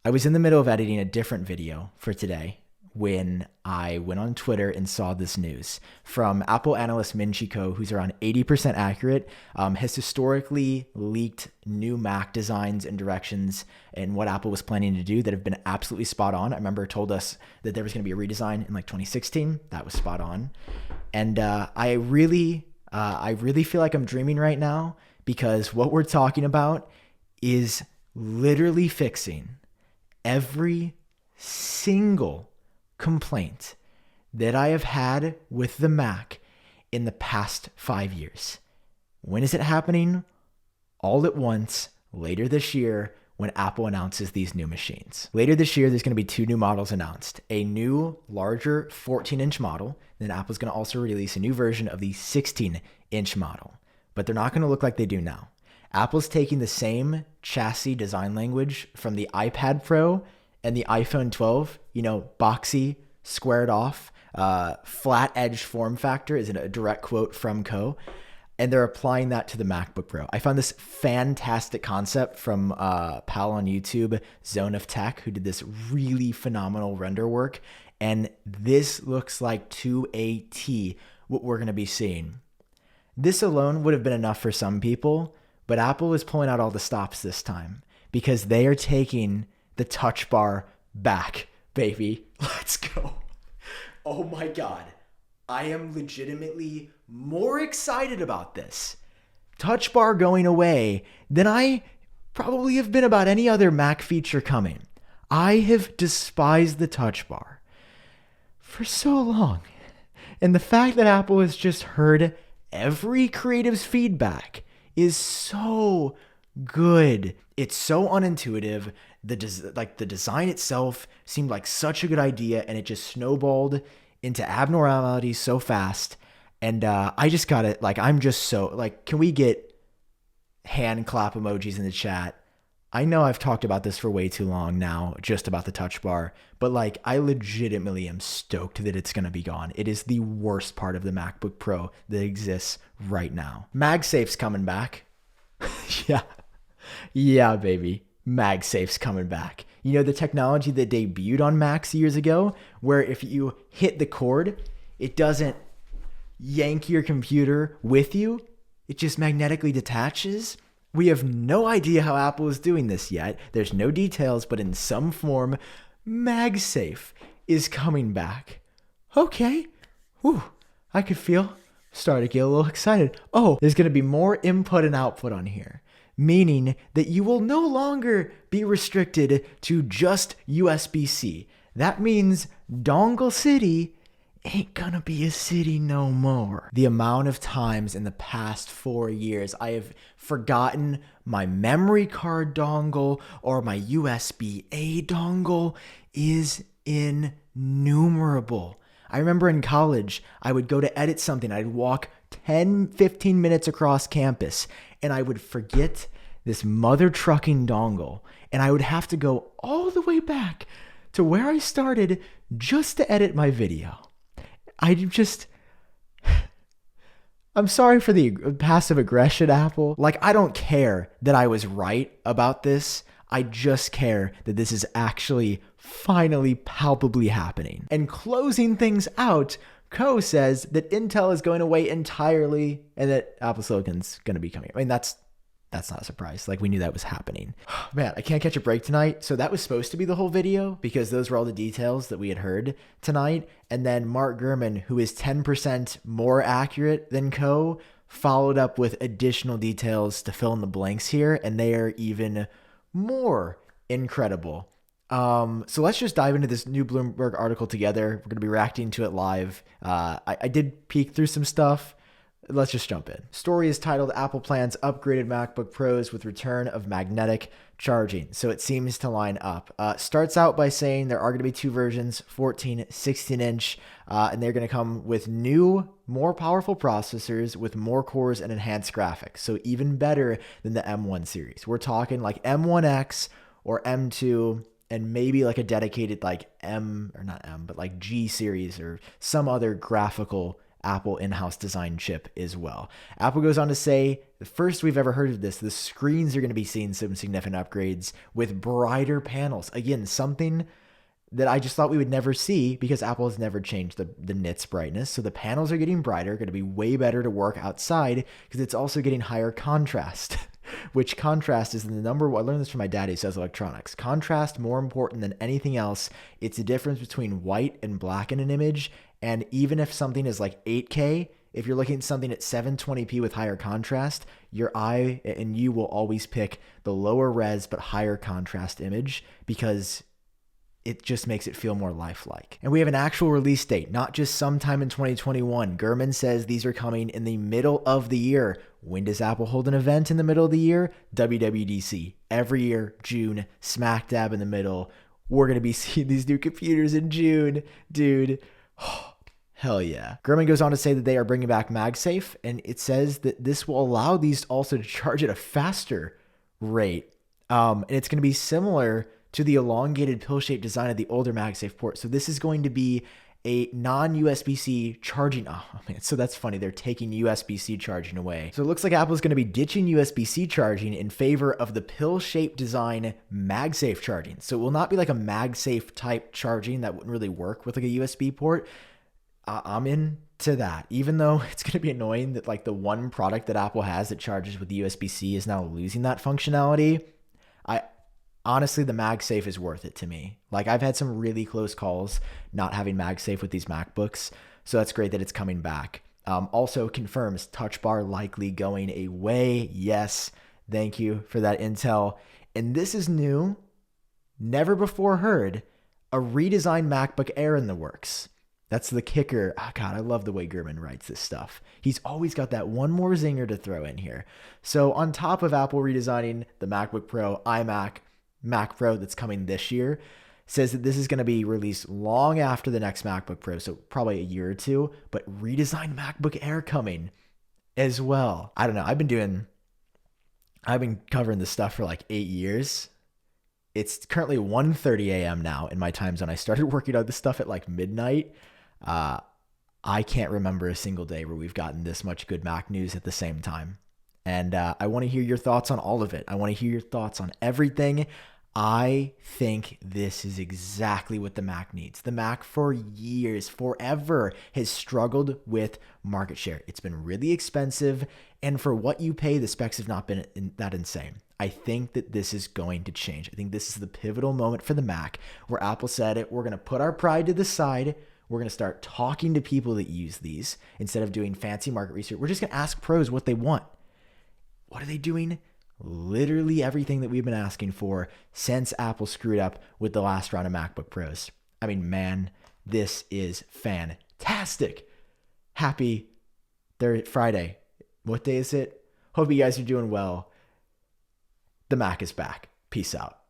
I was in the middle of editing a different video for today when I went on Twitter and saw this news from Apple analyst Minchiko, who's around 80% accurate, has historically leaked new Mac designs and directions and what Apple was planning to do that have been absolutely spot on. I remember told us that there was going to be a redesign in like 2016. That was spot on. And I really feel like I'm dreaming right now because what we're talking about is literally fixing every single complaint that I have had with the Mac in the past 5 years. When is it happening? All at once, later this year, when Apple announces these new machines. Later this year, there's going to be 2 new models announced. A new, larger 14-inch model. Then Apple's going to also release a new version of the 16-inch model. But they're not going to look like they do now. Apple's taking the same chassis design language from the iPad Pro and the iPhone 12, boxy, squared off, flat edge form factor is a direct quote from Co. And they're applying that to the MacBook Pro. I found this fantastic concept from a pal on YouTube, Zone of Tech, who did this really phenomenal render work. And this looks like to a T what we're going to be seeing. This alone would have been enough for some people, but Apple is pulling out all the stops this time because they are taking the touch bar back, baby. Let's go. Oh my God. I am legitimately more excited about this touch bar going away than I probably have been about any other Mac feature coming. I have despised the touch bar for so long. And the fact that Apple has just heard every creative's feedback is so good. It's so unintuitive. The design itself seemed like such a good idea, and it just snowballed into abnormalities so fast. And I just got it. I'm just so can we get hand clap emojis in the chat? I know I've talked about this for way too long now, just about the touch bar, but I legitimately am stoked that it's going to be gone. It is the worst part of the MacBook Pro that exists right now. Magsafe's coming back. Yeah, baby. Magsafe's coming back. The technology that debuted on Macs years ago, where if you hit the cord, it doesn't yank your computer with you. It just magnetically detaches. We have no idea how Apple is doing this yet. There's no details, but in some form, Magsafe is coming back. Okay. Whew. I could start to get a little excited. Oh, there's going to be more input and output on here, meaning that you will no longer be restricted to just USB-C. That means Dongle City ain't gonna be a city no more. The amount of times in the past 4 years I have forgotten my memory card dongle or my USB-A dongle is innumerable. I remember in college, I would go to edit something. I'd walk 10, 15 minutes across campus and I would forget this mother trucking dongle. And I would have to go all the way back to where I started just to edit my video. I'm sorry for the passive aggression, Apple. I don't care that I was right about this. I just care that this is actually finally palpably happening. And closing things out, Co says that Intel is going away entirely and that Apple Silicon's going to be coming. I mean, that's not a surprise. We knew that was happening. Man, I can't catch a break tonight. So that was supposed to be the whole video because those were all the details that we had heard tonight. And then Mark Gurman, who is 10% more accurate than Co, followed up with additional details to fill in the blanks here. And they are even more incredible. So let's just dive into this new Bloomberg article together. We're going to be reacting to it live. I did peek through some stuff. Let's just jump in. Story is titled Apple Plans Upgraded MacBook Pros with Return of Magnetic Charging. So it seems to line up. Starts out by saying there are going to be 2 versions, 14, 16-inch, and they're going to come with new, more powerful processors with more cores and enhanced graphics. So even better than the M1 series. We're talking M1X or M2 and maybe a dedicated G series or some other graphical Apple in-house design chip as well. Apple goes on to say, the first we've ever heard of this, the screens are going to be seeing some significant upgrades with brighter panels. Again, something that I just thought we would never see because Apple has never changed the nits brightness. So the panels are getting brighter, going to be way better to work outside because it's also getting higher contrast, which contrast is the number one. I learned this from my dad who says electronics. Contrast, more important than anything else. It's the difference between white and black in an image. And even if something is like 8K, if you're looking at something at 720p with higher contrast, your eye and you will always pick the lower res but higher contrast image because it just makes it feel more lifelike. And we have an actual release date, not just sometime in 2021. Gurman says these are coming in the middle of the year. When does Apple hold an event in the middle of the year? WWDC. Every year, June, smack dab in the middle. We're going to be seeing these new computers in June. Dude, hell yeah. Gurman goes on to say that they are bringing back Magsafe, and it says that this will allow these also to charge at a faster rate. And it's going to be similar to the elongated pill-shaped design of the older Magsafe port. So this is going to be a non-USB-C charging. Oh man, so that's funny. They're taking USB-C charging away. So it looks like Apple's going to be ditching USB-C charging in favor of the pill-shaped design Magsafe charging. So it will not be like a Magsafe type charging that wouldn't really work with like a USB port. I'm into that, even though it's going to be annoying that like the one product that Apple has that charges with USB-C is now losing that functionality. Honestly, the MagSafe is worth it to me. Like I've had some really close calls not having MagSafe with these MacBooks. So that's great that it's coming back. Also confirms Touch Bar likely going away. Yes. Thank you for that intel. And this is new, never before heard, a redesigned MacBook Air in the works. That's the kicker. Oh God, I love the way Gurman writes this stuff. He's always got that one more zinger to throw in here. So on top of Apple redesigning the MacBook Pro, iMac, Mac Pro that's coming this year, says that this is going to be released long after the next MacBook Pro, so probably a year or two, but redesigned MacBook Air coming as well. I don't know. I've been covering this stuff for like 8 years. It's currently 1:30 a.m. now in my time zone. I started working on this stuff at like midnight. I can't remember a single day where we've gotten this much good Mac news at the same time. And I want to hear your thoughts on all of it. I want to hear your thoughts on everything. I think this is exactly what the Mac needs. The Mac for years, forever, has struggled with market share. It's been really expensive. And for what you pay, the specs have not been that insane. I think that this is going to change. I think this is the pivotal moment for the Mac where Apple said, we're going to put our pride to the side. We're going to start talking to people that use these instead of doing fancy market research. We're just going to ask pros what they want. What are they doing? Literally everything that we've been asking for since Apple screwed up with the last round of MacBook Pros. I mean, man, this is fantastic. Happy Friday. What day is it? Hope you guys are doing well. The Mac is back. Peace out.